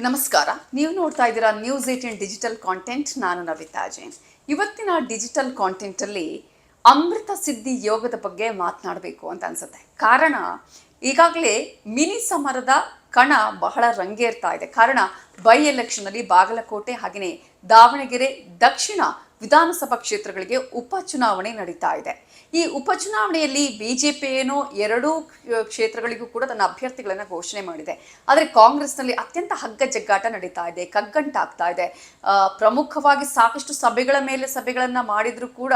ನಮಸ್ಕಾರ. ನೀವು ನೋಡ್ತಾ ಇದ್ದೀರಾ ನ್ಯೂಸ್ 18 ಡಿಜಿಟಲ್ ಕಾಂಟೆಂಟ್. ನಾನು ನವಿತಾ ಜೈನ್. ಇವತ್ತಿನ ಡಿಜಿಟಲ್ ಕಾಂಟೆಂಟ್ ಅಲ್ಲಿ ಅಮೃತ ಸಿದ್ಧಿ ಯೋಗದ ಬಗ್ಗೆ ಮಾತನಾಡಬೇಕು ಅಂತ ಅನ್ಸುತ್ತೆ. ಕಾರಣ ಈಗಾಗಲೇ ಮಿನಿ ಸಮರದ ಕಣ ಬಹಳ ರಂಗೇರ್ತಾ ಇದೆ. ಕಾರಣ ಬೈ ಎಲೆಕ್ಷನ್ ಅಲ್ಲಿ ಬಾಗಲಕೋಟೆ ಹಾಗೆಯೇ ದಾವಣಗೆರೆ ದಕ್ಷಿಣ ವಿಧಾನಸಭಾ ಕ್ಷೇತ್ರಗಳಿಗೆ ಉಪಚುನಾವಣೆ ನಡೀತಾ ಇದೆ. ಈ ಉಪಚುನಾವಣೆಯಲ್ಲಿ ಬಿಜೆಪಿ ಏನೋ ಎರಡೂ ಕ್ಷೇತ್ರಗಳಿಗೂ ಕೂಡ ತನ್ನ ಅಭ್ಯರ್ಥಿಗಳನ್ನು ಘೋಷಣೆ ಮಾಡಿದೆ. ಆದರೆ ಕಾಂಗ್ರೆಸ್ನಲ್ಲಿ ಅತ್ಯಂತ ಹಗ್ಗ ಜಗ್ಗಾಟ ನಡೀತಾ ಇದೆ, ಕಗ್ಗಂಟಾಗ್ತಾ ಇದೆ. ಪ್ರಮುಖವಾಗಿ ಸಾಕಷ್ಟು ಸಭೆಗಳ ಮೇಲೆ ಸಭೆಗಳನ್ನ ಮಾಡಿದ್ರು ಕೂಡ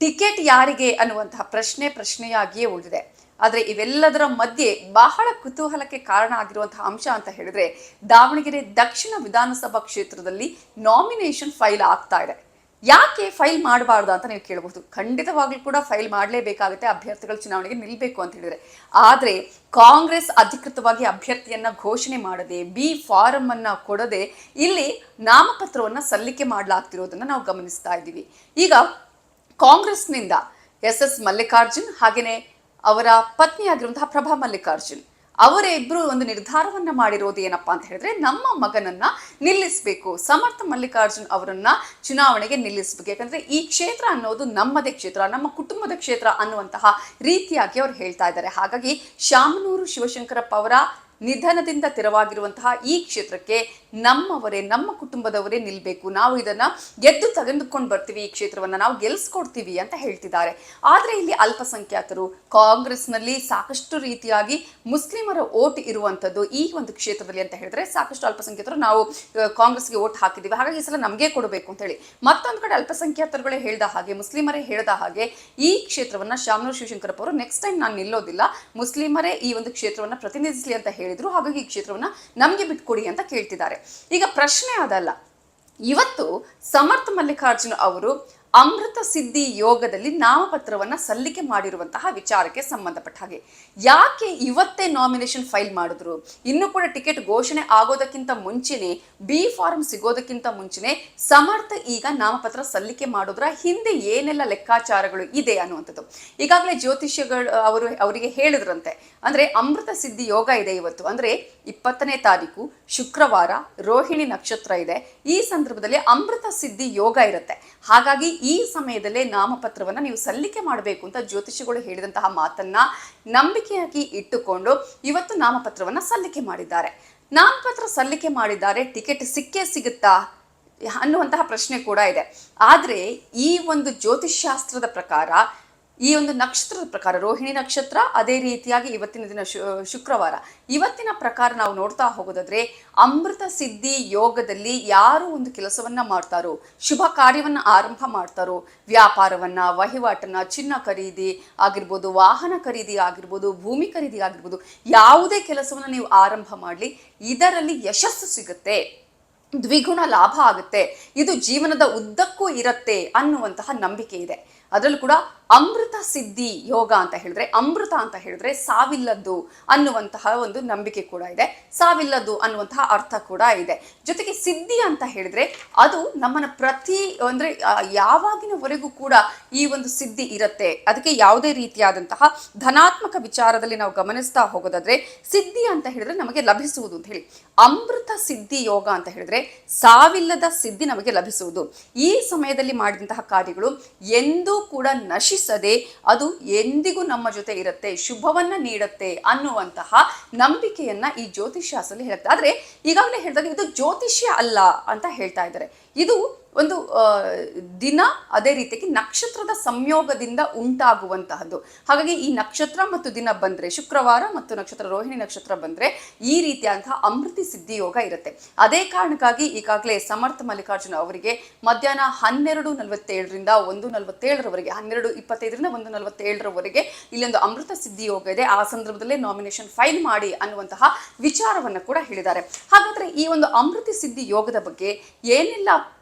ಟಿಕೆಟ್ ಯಾರಿಗೆ ಅನ್ನುವಂತಹ ಪ್ರಶ್ನೆಯಾಗಿಯೇ ಉಳಿದಿದೆ. ಆದರೆ ಇವೆಲ್ಲದರ ಮಧ್ಯೆ ಬಹಳ ಕುತೂಹಲಕ್ಕೆ ಕಾರಣ ಆಗಿರುವಂತಹ ಅಂಶ ಅಂತ ಹೇಳಿದ್ರೆ, ದಾವಣಗೆರೆ ದಕ್ಷಿಣ ವಿಧಾನಸಭಾ ಕ್ಷೇತ್ರದಲ್ಲಿ ನಾಮಿನೇಷನ್ ಫೈಲ್ ಆಗ್ತಾ ಇದೆ. ಯಾಕೆ ಫೈಲ್ ಮಾಡಬಾರ್ದು ಅಂತ ನೀವು ಕೇಳಬಹುದು. ಖಂಡಿತವಾಗ್ಲೂ ಕೂಡ ಫೈಲ್ ಮಾಡಲೇಬೇಕಾಗುತ್ತೆ, ಅಭ್ಯರ್ಥಿಗಳು ಚುನಾವಣೆಗೆ ನಿಲ್ಲಬೇಕು ಅಂತ ಹೇಳಿದ್ರೆ. ಆದರೆ ಕಾಂಗ್ರೆಸ್ ಅಧಿಕೃತವಾಗಿ ಅಭ್ಯರ್ಥಿಯನ್ನ ಘೋಷಣೆ ಮಾಡದೆ, ಬಿ ಫಾರಂ ಅನ್ನ ಕೊಡದೆ ಇಲ್ಲಿ ನಾಮಪತ್ರವನ್ನ ಸಲ್ಲಿಕೆ ಮಾಡಲಾಗ್ತಿರೋದನ್ನ ನಾವು ಗಮನಿಸ್ತಾ ಇದ್ದೀವಿ. ಈಗ ಕಾಂಗ್ರೆಸ್ನಿಂದ ಎಸ್ ಮಲ್ಲಿಕಾರ್ಜುನ್ ಹಾಗೆಯೇ ಅವರ ಪತ್ನಿಯಾಗಿರುವಂತಹ ಪ್ರಭಾ ಮಲ್ಲಿಕಾರ್ಜುನ್ ಅವರೇ ಇಬ್ಬರು ಒಂದು ನಿರ್ಧಾರವನ್ನ ಮಾಡಿರೋದು ಏನಪ್ಪಾ ಅಂತ ಹೇಳಿದ್ರೆ, ನಮ್ಮ ಮಗನನ್ನ ನಿಲ್ಲಿಸಬೇಕು, ಸಮರ್ಥ ಮಲ್ಲಿಕಾರ್ಜುನ್ ಅವರನ್ನ ಚುನಾವಣೆಗೆ ನಿಲ್ಲಿಸಬೇಕು. ಯಾಕಂದ್ರೆ ಈ ಕ್ಷೇತ್ರ ಅನ್ನೋದು ನಮ್ಮದೇ ಕ್ಷೇತ್ರ, ನಮ್ಮ ಕುಟುಂಬದ ಕ್ಷೇತ್ರ ಅನ್ನುವಂತಹ ರೀತಿಯಾಗಿ ಅವ್ರು ಹೇಳ್ತಾ ಇದ್ದಾರೆ. ಹಾಗಾಗಿ ಶಾಮನೂರು ಶಿವಶಂಕರಪ್ಪ ಅವರ ನಿಧನದಿಂದ ತೆರವಾಗಿರುವಂತಹ ಈ ಕ್ಷೇತ್ರಕ್ಕೆ ನಮ್ಮವರೇ, ನಮ್ಮ ಕುಟುಂಬದವರೇ ನಿಲ್ಬೇಕು, ನಾವು ಇದನ್ನ ಗೆದ್ದು ತೆಗೆದುಕೊಂಡು ಬರ್ತೀವಿ, ಈ ಕ್ಷೇತ್ರವನ್ನ ನಾವು ಗೆಲ್ಸ್ಕೊಡ್ತೀವಿ ಅಂತ ಹೇಳ್ತಿದ್ದಾರೆ. ಆದ್ರೆ ಇಲ್ಲಿ ಅಲ್ಪಸಂಖ್ಯಾತರು, ಕಾಂಗ್ರೆಸ್ನಲ್ಲಿ ಸಾಕಷ್ಟು ರೀತಿಯಾಗಿ ಮುಸ್ಲಿಮರ ಓಟ್ ಇರುವಂತದ್ದು ಈ ಒಂದು ಕ್ಷೇತ್ರದಲ್ಲಿ ಅಂತ ಹೇಳಿದ್ರೆ, ಸಾಕಷ್ಟು ಅಲ್ಪಸಂಖ್ಯಾತರು ನಾವು ಕಾಂಗ್ರೆಸ್ಗೆ ಓಟ್ ಹಾಕಿದ್ದೀವಿ, ಹಾಗಾಗಿ ಈ ಸಲ ನಮಗೆ ಕೊಡಬೇಕು ಅಂತ ಹೇಳಿ. ಮತ್ತೊಂದು ಕಡೆ ಅಲ್ಪಸಂಖ್ಯಾತರುಗಳೇ ಹೇಳ್ದ ಹಾಗೆ, ಮುಸ್ಲಿಮರೇ ಹೇಳ್ದ ಹಾಗೆ ಈ ಕ್ಷೇತ್ರವನ್ನ ಶಾಮನೂರು ಶಿವಶಂಕರಪ್ಪ ಅವರು ನೆಕ್ಸ್ಟ್ ಟೈಮ್ ನಾನು ನಿಲ್ಲೋದಿಲ್ಲ, ಮುಸ್ಲಿಮರೇ ಈ ಒಂದು ಕ್ಷೇತ್ರವನ್ನ ಪ್ರತಿನಿಧಿಸಲಿ ಅಂತ ಹೇಳಿ, ಹಾಗಾಗಿ ಈ ಕ್ಷೇತ್ರವನ್ನ ನಮ್ಗೆ ಬಿಟ್ಕೊಡಿ ಅಂತ ಕೇಳ್ತಿದ್ದಾರೆ. ಈಗ ಪ್ರಶ್ನೆ ಅದಲ್ಲ, ಇವತ್ತು ಸಮರ್ಥ ಮಲ್ಲಿಕಾರ್ಜುನ್ ಅವರು ಅಮೃತ ಸಿದ್ಧಿ ಯೋಗದಲ್ಲಿ ನಾಮಪತ್ರವನ್ನ ಸಲ್ಲಿಕೆ ಮಾಡಿರುವಂತಹ ವಿಚಾರಕ್ಕೆ ಸಂಬಂಧಪಟ್ಟ ಹಾಗೆ ಯಾಕೆ ಇವತ್ತೇ ನಾಮಿನೇಷನ್ ಫೈಲ್ ಮಾಡಿದ್ರು? ಇನ್ನು ಕೂಡ ಟಿಕೆಟ್ ಘೋಷಣೆ ಆಗೋದಕ್ಕಿಂತ ಮುಂಚೆನೆ, ಬಿ ಫಾರ್ಮ್ ಸಿಗೋದಕ್ಕಿಂತ ಮುಂಚೆನೆ ಸಮರ್ಥ ಈಗ ನಾಮಪತ್ರ ಸಲ್ಲಿಕೆ ಮಾಡೋದ್ರ ಹಿಂದೆ ಏನೆಲ್ಲ ಲೆಕ್ಕಾಚಾರಗಳು ಇದೆ ಅನ್ನುವಂಥದ್ದು ಈಗಾಗಲೇ ಜ್ಯೋತಿಷ್ಯಗಳು ಅವರಿಗೆ ಹೇಳಿದ್ರಂತೆ. ಅಂದ್ರೆ ಅಮೃತ ಸಿದ್ಧಿ ಯೋಗ ಇದೆ ಇವತ್ತು, ಅಂದ್ರೆ 20ನೇ ತಾರೀಕು ಶುಕ್ರವಾರ, ರೋಹಿಣಿ ನಕ್ಷತ್ರ ಇದೆ. ಈ ಸಂದರ್ಭದಲ್ಲಿ ಅಮೃತ ಸಿದ್ಧಿ ಯೋಗ ಇರುತ್ತೆ. ಹಾಗಾಗಿ ಈ ಸಮಯದಲ್ಲೇ ನಾಮಪತ್ರವನ್ನ ನೀವು ಸಲ್ಲಿಕೆ ಮಾಡಬೇಕು ಅಂತ ಜ್ಯೋತಿಷಿಗಳು ಹೇಳಿದಂತಹ ಮಾತನ್ನ ನಂಬಿಕೆಯಾಗಿ ಇಟ್ಟುಕೊಂಡು ಇವತ್ತು ನಾಮಪತ್ರವನ್ನ ಸಲ್ಲಿಕೆ ಮಾಡಿದ್ದಾರೆ. ನಾಮಪತ್ರ ಸಲ್ಲಿಕೆ ಮಾಡಿದ್ದಾರೆ, ಟಿಕೆಟ್ ಸಿಕ್ಕೇ ಸಿಗುತ್ತಾ ಅನ್ನುವಂತಹ ಪ್ರಶ್ನೆ ಕೂಡ ಇದೆ. ಆದ್ರೆ ಈ ಒಂದು ಜ್ಯೋತಿಷ್ಶಾಸ್ತ್ರದ ಪ್ರಕಾರ, ಈ ಒಂದು ನಕ್ಷತ್ರದ ಪ್ರಕಾರ, ರೋಹಿಣಿ ನಕ್ಷತ್ರ, ಅದೇ ರೀತಿಯಾಗಿ ಇವತ್ತಿನ ದಿನ ಶುಕ್ರವಾರ, ಇವತ್ತಿನ ಪ್ರಕಾರ ನಾವು ನೋಡ್ತಾ ಹೋಗೋದಾದ್ರೆ ಅಮೃತ ಸಿದ್ಧಿ ಯೋಗದಲ್ಲಿ ಯಾರು ಒಂದು ಕೆಲಸವನ್ನ ಮಾಡ್ತಾರೋ, ಶುಭ ಕಾರ್ಯವನ್ನ ಆರಂಭ ಮಾಡ್ತಾರೋ, ವ್ಯಾಪಾರವನ್ನ, ವಹಿವಾಟನ್ನ, ಚಿನ್ನ ಖರೀದಿ ಆಗಿರ್ಬೋದು, ವಾಹನ ಖರೀದಿ ಆಗಿರ್ಬೋದು, ಭೂಮಿ ಖರೀದಿ ಆಗಿರ್ಬೋದು, ಯಾವುದೇ ಕೆಲಸವನ್ನ ನೀವು ಆರಂಭ ಮಾಡಲಿ, ಇದರಲ್ಲಿ ಯಶಸ್ಸು ಸಿಗುತ್ತೆ, ದ್ವಿಗುಣ ಲಾಭ ಆಗುತ್ತೆ, ಇದು ಜೀವನದ ಉದ್ದಕ್ಕೂ ಇರುತ್ತೆ ಅನ್ನುವಂತಹ ನಂಬಿಕೆ ಇದೆ. ಅದರಲ್ಲೂ ಕೂಡ ಅಮೃತ ಸಿದ್ಧಿ ಯೋಗ ಅಂತ ಹೇಳಿದ್ರೆ, ಅಮೃತ ಅಂತ ಹೇಳಿದ್ರೆ ಸಾವಿಲ್ಲದ್ದು ಅನ್ನುವಂತಹ ಒಂದು ನಂಬಿಕೆ ಕೂಡ ಇದೆ, ಸಾವಿಲ್ಲದ್ದು ಅನ್ನುವಂತಹ ಅರ್ಥ ಕೂಡ ಇದೆ. ಜೊತೆಗೆ ಸಿದ್ಧಿ ಅಂತ ಹೇಳಿದ್ರೆ ಅದು ನಮ್ಮನ್ನ ಅಂದ್ರೆ ಯಾವಾಗಿನವರೆಗೂ ಕೂಡ ಈ ಒಂದು ಸಿದ್ಧಿ ಇರುತ್ತೆ. ಅದಕ್ಕೆ ಯಾವುದೇ ರೀತಿಯಾದಂತಹ ಧನಾತ್ಮಕ ವಿಚಾರದಲ್ಲಿ ನಾವು ಗಮನಿಸ್ತಾ ಹೋಗೋದಾದ್ರೆ ಸಿದ್ಧಿ ಅಂತ ಹೇಳಿದ್ರೆ ನಮಗೆ ಲಭಿಸುವುದು ಅಂತ ಹೇಳಿ, ಅಮೃತ ಸಿದ್ಧಿ ಯೋಗ ಅಂತ ಹೇಳಿದ್ರೆ ಸಾವಿಲ್ಲದ ಸಿದ್ಧಿ ನಮಗೆ ಲಭಿಸುವುದು. ಈ ಸಮಯದಲ್ಲಿ ಮಾಡಿದಂತಹ ಕಾರ್ಯಗಳು ಎಂದೂ ಕೂಡ ನಶಿಸದೆ ಅದು ಎಂದಿಗೂ ನಮ್ಮ ಜೊತೆ ಇರುತ್ತೆ, ಶುಭವನ್ನ ನೀಡುತ್ತೆ ಅನ್ನುವಂತಹ ನಂಬಿಕೆಯನ್ನ ಈ ಜ್ಯೋತಿಷ್ಯಾಸ್ತ್ರದಲ್ಲಿ ಹೇಳುತ್ತೆ. ಆದ್ರೆ ಈಗಾಗಲೇ ಹೇಳಿದಾಗ ಇದು ಜ್ಯೋತಿಷ್ಯ ಅಲ್ಲ ಅಂತ ಹೇಳ್ತಾ ಇದ್ದಾರೆ. ಇದು ಒಂದು ದಿನ, ಅದೇ ರೀತಿಯಾಗಿ ನಕ್ಷತ್ರದ ಸಂಯೋಗದಿಂದ ಉಂಟಾಗುವಂತಹದ್ದು. ಹಾಗಾಗಿ ಈ ನಕ್ಷತ್ರ ಮತ್ತು ದಿನ ಬಂದ್ರೆ, ಶುಕ್ರವಾರ ಮತ್ತು ನಕ್ಷತ್ರ ರೋಹಿಣಿ ನಕ್ಷತ್ರ ಬಂದ್ರೆ ಈ ರೀತಿಯಾದಂತಹ ಅಮೃತಿ ಸಿದ್ಧಿ ಯೋಗ ಇರುತ್ತೆ. ಅದೇ ಕಾರಣಕ್ಕಾಗಿ ಈಗಾಗಲೇ ಸಮರ್ಥ ಮಲ್ಲಿಕಾರ್ಜುನ್ ಅವರಿಗೆ ಮಧ್ಯಾಹ್ನ 12:47ರಿಂದ 1:47ರವರೆಗೆ, 12:25ರಿಂದ 1:47ರವರೆಗೆ ಇಲ್ಲೊಂದು ಅಮೃತ ಸಿದ್ಧಿ ಯೋಗ ಇದೆ. ಆ ಸಂದರ್ಭದಲ್ಲೇ ನಾಮಿನೇಷನ್ ಫೈಲ್ ಮಾಡಿ ಅನ್ನುವಂತಹ ವಿಚಾರವನ್ನ ಕೂಡ ಹೇಳಿದ್ದಾರೆ. ಹಾಗಾದ್ರೆ ಈ ಒಂದು ಅಮೃತಿ ಸಿದ್ಧಿ ಯೋಗದ ಬಗ್ಗೆ ಏನೆಲ್ಲ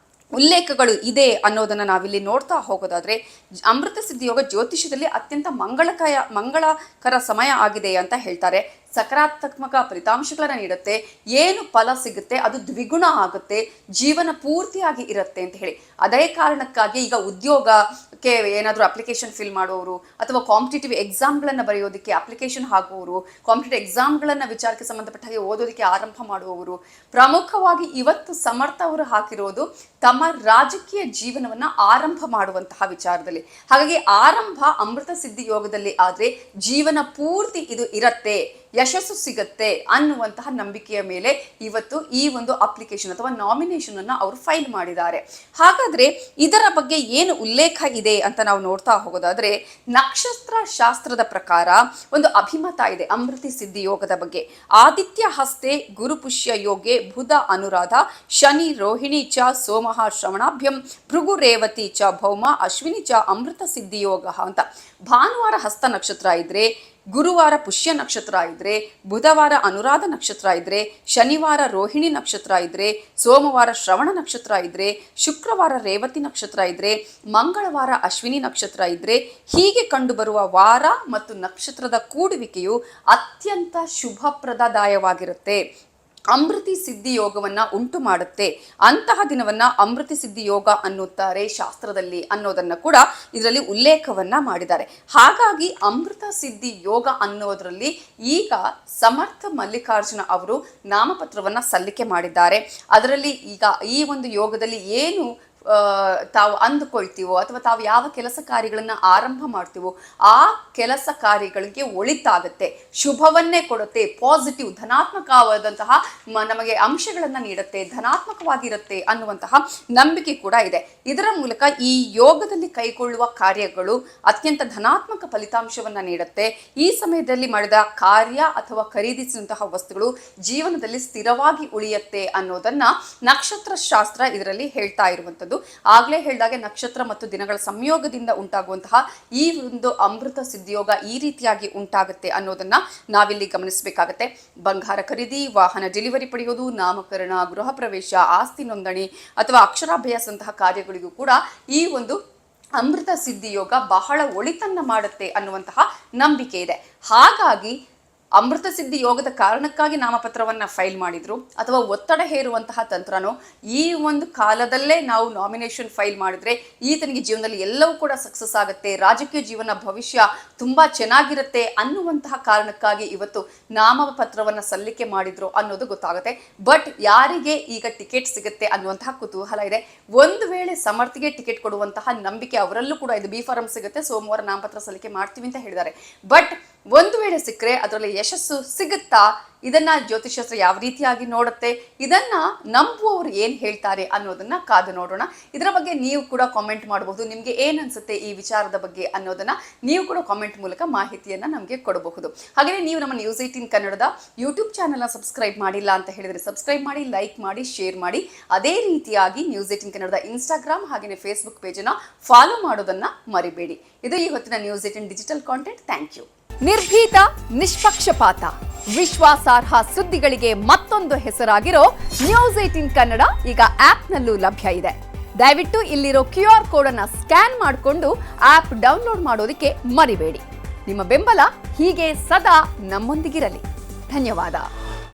ಉಲ್ಲೇಖಗಳು ಇದೆ ಅನ್ನೋದನ್ನ ನಾವಿಲ್ಲಿ ನೋಡ್ತಾ ಹೋಗೋದಾದ್ರೆ, ಅಮೃತ ಸಿದ್ಧಿ ಯೋಗ ಜ್ಯೋತಿಷ್ಯದಲ್ಲಿ ಅತ್ಯಂತ ಮಂಗಳಕರ ಸಮಯ ಆಗಿದೆ ಅಂತ ಹೇಳ್ತಾರೆ. ಸಕಾರಾತ್ಮಕ ಫಲಿತಾಂಶಗಳನ್ನ ನೀಡುತ್ತೆ, ಏನು ಫಲ ಸಿಗುತ್ತೆ ಅದು ದ್ವಿಗುಣ ಆಗುತ್ತೆ, ಜೀವನ ಪೂರ್ತಿಯಾಗಿ ಇರುತ್ತೆ ಅಂತ ಹೇಳಿ. ಅದೇ ಕಾರಣಕ್ಕಾಗಿ ಈಗ ಉದ್ಯೋಗಕ್ಕೆ ಏನಾದರೂ ಅಪ್ಲಿಕೇಶನ್ ಫಿಲ್ ಮಾಡುವವರು ಅಥವಾ ಕಾಂಪಿಟೇಟಿವ್ ಎಕ್ಸಾಮ್ಗಳನ್ನು ಬರೆಯೋದಕ್ಕೆ ಅಪ್ಲಿಕೇಶನ್ ಹಾಕುವವರು, ಕಾಂಪಿಟೇಟಿವ್ ಎಕ್ಸಾಮ್ಗಳನ್ನು ವಿಚಾರಕ್ಕೆ ಸಂಬಂಧಪಟ್ಟ ಹಾಗೆ ಓದೋದಕ್ಕೆ ಆರಂಭ ಮಾಡುವವರು, ಪ್ರಮುಖವಾಗಿ ಇವತ್ತು ಸಮರ್ಥ ಅವರು ಹಾಕಿರೋದು ತಮ್ಮ ರಾಜಕೀಯ ಜೀವನವನ್ನ ಆರಂಭ ಮಾಡುವಂತಹ ವಿಚಾರದಲ್ಲಿ. ಹಾಗಾಗಿ ಆರಂಭ ಅಮೃತ ಸಿದ್ಧಿ ಯೋಗದಲ್ಲಿ ಆದ್ರೆ ಜೀವನ ಪೂರ್ತಿ ಇದು ಇರತ್ತೆ, ಯಶಸ್ಸು ಸಿಗತ್ತೆ ಅನ್ನುವಂತಹ ನಂಬಿಕೆಯ ಮೇಲೆ ಇವತ್ತು ಈ ಒಂದು ಅಪ್ಲಿಕೇಶನ್ ಅಥವಾ ನಾಮಿನೇಷನ್ ಅನ್ನ ಅವರು ಫೈಲ್ ಮಾಡಿದ್ದಾರೆ. ಹಾಗಾದ್ರೆ ಇದರ ಬಗ್ಗೆ ಏನು ಉಲ್ಲೇಖ ಇದೆ ಅಂತ ನಾವು ನೋಡ್ತಾ ಹೋಗೋದಾದ್ರೆ, ನಕ್ಷತ್ರ ಶಾಸ್ತ್ರದ ಪ್ರಕಾರ ಒಂದು ಅಭಿಮತ ಇದೆ ಅಮೃತ ಸಿದ್ಧಿ ಯೋಗದ ಬಗ್ಗೆ. ಆದಿತ್ಯ ಹಸ್ತೆ ಗುರು ಪುಷ್ಯ ಯೋಗೆ ಬುಧ ಅನುರಾಧ ಶನಿ ರೋಹಿಣಿ ಚ ಸೋಮಃ ಶ್ರವಣಾಭ್ಯಂ ಭೃಗು ರೇವತಿ ಚ ಭೌಮ ಅಶ್ವಿನಿ ಚ ಅಮೃತ ಸಿದ್ಧಿ ಯೋಗ ಅಂತ. ಭಾನುವಾರ ಹಸ್ತ ನಕ್ಷತ್ರ ಇದ್ರೆ, ಗುರುವಾರ ಪುಷ್ಯ ನಕ್ಷತ್ರ ಇದ್ರೆ, ಬುಧವಾರ ಅನುರಾಧ ನಕ್ಷತ್ರ ಇದ್ರೆ, ಶನಿವಾರ ರೋಹಿಣಿ ನಕ್ಷತ್ರ ಇದ್ರೆ, ಸೋಮವಾರ ಶ್ರವಣ ನಕ್ಷತ್ರ ಇದ್ರೆ, ಶುಕ್ರವಾರ ರೇವತಿ ನಕ್ಷತ್ರ ಇದ್ರೆ, ಮಂಗಳವಾರ ಅಶ್ವಿನಿ ನಕ್ಷತ್ರ ಇದ್ರೆ, ಹೀಗೆ ಕಂಡುಬರುವ ವಾರ ಮತ್ತು ನಕ್ಷತ್ರದ ಕೂಡುವಿಕೆಯು ಅತ್ಯಂತ ಶುಭಪ್ರದದಾಯವಾಗಿರುತ್ತೆ, ಅಮೃತಿ ಸಿದ್ಧಿ ಯೋಗವನ್ನ ಉಂಟು ಮಾಡುತ್ತೆ. ಅಂತಹ ದಿನವನ್ನ ಅಮೃತಿ ಸಿದ್ಧಿ ಯೋಗ ಅನ್ನುತ್ತಾರೆ ಶಾಸ್ತ್ರದಲ್ಲಿ ಅನ್ನೋದನ್ನ ಕೂಡ ಇದರಲ್ಲಿ ಉಲ್ಲೇಖವನ್ನ ಮಾಡಿದ್ದಾರೆ. ಹಾಗಾಗಿ ಅಮೃತ ಸಿದ್ಧಿ ಯೋಗ ಅನ್ನೋದರಲ್ಲಿ ಈಗ ಸಮರ್ಥ ಮಲ್ಲಿಕಾರ್ಜುನ ಅವರು ನಾಮಪತ್ರವನ್ನ ಸಲ್ಲಿಕೆ ಮಾಡಿದ್ದಾರೆ. ಅದರಲ್ಲಿ ಈಗ ಈ ಒಂದು ಯೋಗದಲ್ಲಿ ಏನು ತಾವು ಅಂದುಕೊಳ್ತೀವೋ ಅಥವಾ ತಾವು ಯಾವ ಕೆಲಸ ಕಾರ್ಯಗಳನ್ನ ಆರಂಭ ಮಾಡ್ತೀವೋ ಆ ಕೆಲಸ ಕಾರ್ಯಗಳಿಗೆ ಒಳಿತಾಗುತ್ತೆ, ಶುಭವನ್ನೇ ಕೊಡುತ್ತೆ, ಪಾಸಿಟಿವ್ ಧನಾತ್ಮಕವಾದಂತಹ ನಮಗೆ ಅಂಶಗಳನ್ನ ನೀಡುತ್ತೆ, ಧನಾತ್ಮಕವಾಗಿರುತ್ತೆ ಅನ್ನುವಂತಹ ನಂಬಿಕೆ ಕೂಡ ಇದೆ. ಇದರ ಮೂಲಕ ಈ ಯೋಗದಲ್ಲಿ ಕೈಗೊಳ್ಳುವ ಕಾರ್ಯಗಳು ಅತ್ಯಂತ ಧನಾತ್ಮಕ ಫಲಿತಾಂಶವನ್ನ ನೀಡುತ್ತೆ. ಈ ಸಮಯದಲ್ಲಿ ಮಾಡಿದ ಕಾರ್ಯ ಅಥವಾ ಖರೀದಿಸಿದಂತಹ ವಸ್ತುಗಳು ಜೀವನದಲ್ಲಿ ಸ್ಥಿರವಾಗಿ ಉಳಿಯುತ್ತೆ ಅನ್ನೋದನ್ನ ನಕ್ಷತ್ರ ಶಾಸ್ತ್ರ ಇದರಲ್ಲಿ ಹೇಳ್ತಾ ಇರುವಂಥದ್ದು. ಆಗ್ಲೇ ಹೇಳಿದಾಗೆ ನಕ್ಷತ್ರ ಮತ್ತು ದಿನಗಳ ಸಂಯೋಗದಿಂದ ಉಂಟಾಗುವಂತಹ ಈ ಒಂದು ಅಮೃತ ಸಿದ್ಧಿಯೋಗ ಈ ರೀತಿಯಾಗಿ ಉಂಟಾಗುತ್ತೆ ಅನ್ನೋದನ್ನ ನಾವಿಲ್ಲಿ ಗಮನಿಸಬೇಕಾಗತ್ತೆ. ಬಂಗಾರ ಖರೀದಿ, ವಾಹನ ಡೆಲಿವರಿ ಪಡೆಯೋದು, ನಾಮಕರಣ, ಗೃಹ ಪ್ರವೇಶ, ಆಸ್ತಿ ನೋಂದಣಿ ಅಥವಾ ಅಕ್ಷರಾಭ್ಯಾಸಂತಹ ಕಾರ್ಯಗಳಿಗೂ ಕೂಡ ಈ ಒಂದು ಅಮೃತ ಸಿದ್ಧಿಯೋಗ ಬಹಳ ಒಳಿತನ್ನ ಮಾಡುತ್ತೆ ಅನ್ನುವಂತಹ ನಂಬಿಕೆ ಇದೆ. ಹಾಗಾಗಿ ಅಮೃತ ಸಿದ್ಧಿ ಯೋಗದ ಕಾರಣಕ್ಕಾಗಿ ನಾಮಪತ್ರವನ್ನ ಫೈಲ್ ಮಾಡಿದ್ರು ಅಥವಾ ಒತ್ತಡ ಹೇರುವಂತಹ ತಂತ್ರನೋ, ಈ ಒಂದು ಕಾಲದಲ್ಲೇ ನಾವು ನಾಮಿನೇಷನ್ ಫೈಲ್ ಮಾಡಿದ್ರೆ ಈತನಿಗೆ ಜೀವನದಲ್ಲಿ ಎಲ್ಲವೂ ಕೂಡ ಸಕ್ಸಸ್ ಆಗುತ್ತೆ, ರಾಜಕೀಯ ಜೀವನ ಭವಿಷ್ಯ ತುಂಬಾ ಚೆನ್ನಾಗಿರುತ್ತೆ ಅನ್ನುವಂತಹ ಕಾರಣಕ್ಕಾಗಿ ಇವತ್ತು ನಾಮಪತ್ರವನ್ನ ಸಲ್ಲಿಕೆ ಮಾಡಿದ್ರು ಅನ್ನೋದು ಗೊತ್ತಾಗುತ್ತೆ. ಬಟ್ ಯಾರಿಗೆ ಈಗ ಟಿಕೆಟ್ ಸಿಗುತ್ತೆ ಅನ್ನುವಂತಹ ಕುತೂಹಲ ಇದೆ. ಒಂದು ವೇಳೆ ಸಮರ್ಥಿಗೆ ಟಿಕೆಟ್ ಕೊಡುವಂತಹ ನಂಬಿಕೆ ಅವರಲ್ಲೂ ಕೂಡ ಇದು, ಬಿ ಫಾರಂ ಸಿಗುತ್ತೆ, ಸೋಮವಾರ ನಾಮಪತ್ರ ಸಲ್ಲಿಕೆ ಮಾಡ್ತೀವಿ ಅಂತ ಹೇಳಿದ್ದಾರೆ. ಬಟ್ ಒಂದು ವೇಳೆ ಸಿಕ್ಕರೆ ಅದರಲ್ಲಿ ಯಶಸ್ಸು ಸಿಗುತ್ತಾ, ಇದನ್ನ ಜ್ಯೋತಿಷಾಸ್ತ್ರ ಯಾವ ರೀತಿಯಾಗಿ ನೋಡುತ್ತೆ, ಇದನ್ನ ನಂಬುವವರು ಏನ್ ಹೇಳ್ತಾರೆ ಅನ್ನೋದನ್ನ ಕಾದು ನೋಡೋಣ. ಇದರ ಬಗ್ಗೆ ನೀವು ಕೂಡ ಕಾಮೆಂಟ್ ಮಾಡಬಹುದು. ನಿಮ್ಗೆ ಏನ್ ಅನ್ಸುತ್ತೆ ಈ ವಿಚಾರದ ಬಗ್ಗೆ ಅನ್ನೋದನ್ನ ನೀವು ಕೂಡ ಕಾಮೆಂಟ್ ಮೂಲಕ ಮಾಹಿತಿಯನ್ನ ನಮಗೆ ಕೊಡಬಹುದು. ಹಾಗೆ ನೀವು ನಮ್ಮ ನ್ಯೂಸ್ 18 ಕನ್ನಡದ ಯೂಟ್ಯೂಬ್ ಚಾನೆಲ್ನ ಸಬ್ಸ್ಕ್ರೈಬ್ ಮಾಡಿಲ್ಲ ಅಂತ ಹೇಳಿದ್ರೆ ಸಬ್ಸ್ಕ್ರೈಬ್ ಮಾಡಿ, ಲೈಕ್ ಮಾಡಿ, ಶೇರ್ ಮಾಡಿ. ಅದೇ ರೀತಿಯಾಗಿ ನ್ಯೂಸ್ 18 ಕನ್ನಡದ ಇನ್ಸ್ಟಾಗ್ರಾಮ್ ಹಾಗೆ ಫೇಸ್ಬುಕ್ ಪೇಜನ್ನ ಫಾಲೋ ಮಾಡೋದನ್ನ ಮರಿಬೇಡಿ. ಇದು ಈ ಹೊತ್ತಿನ news 18 digital content. Thank you. ನಿರ್ಭೀತ, ನಿಷ್ಪಕ್ಷಪಾತ, ವಿಶ್ವಾಸಾರ್ಹ ಸುದ್ದಿಗಳಿಗೆ ಮತ್ತೊಂದು ಹೆಸರಾಗಿರೋ ನ್ಯೂಸ್ 18 ಕನ್ನಡ ಈಗ ಆಪ್ನಲ್ಲೂ ಲಭ್ಯ ಇದೆ. ದಯವಿಟ್ಟು ಇಲ್ಲಿರೋ QR ಕೋಡ್ ಅನ್ನ ಸ್ಕ್ಯಾನ್ ಮಾಡಿಕೊಂಡು ಆಪ್ ಡೌನ್ಲೋಡ್ ಮಾಡೋದಕ್ಕೆ ಮರಿಬೇಡಿ. ನಿಮ್ಮ ಬೆಂಬಲ ಹೀಗೆ ಸದಾ ನಮ್ಮೊಂದಿಗಿರಲಿ. ಧನ್ಯವಾದ.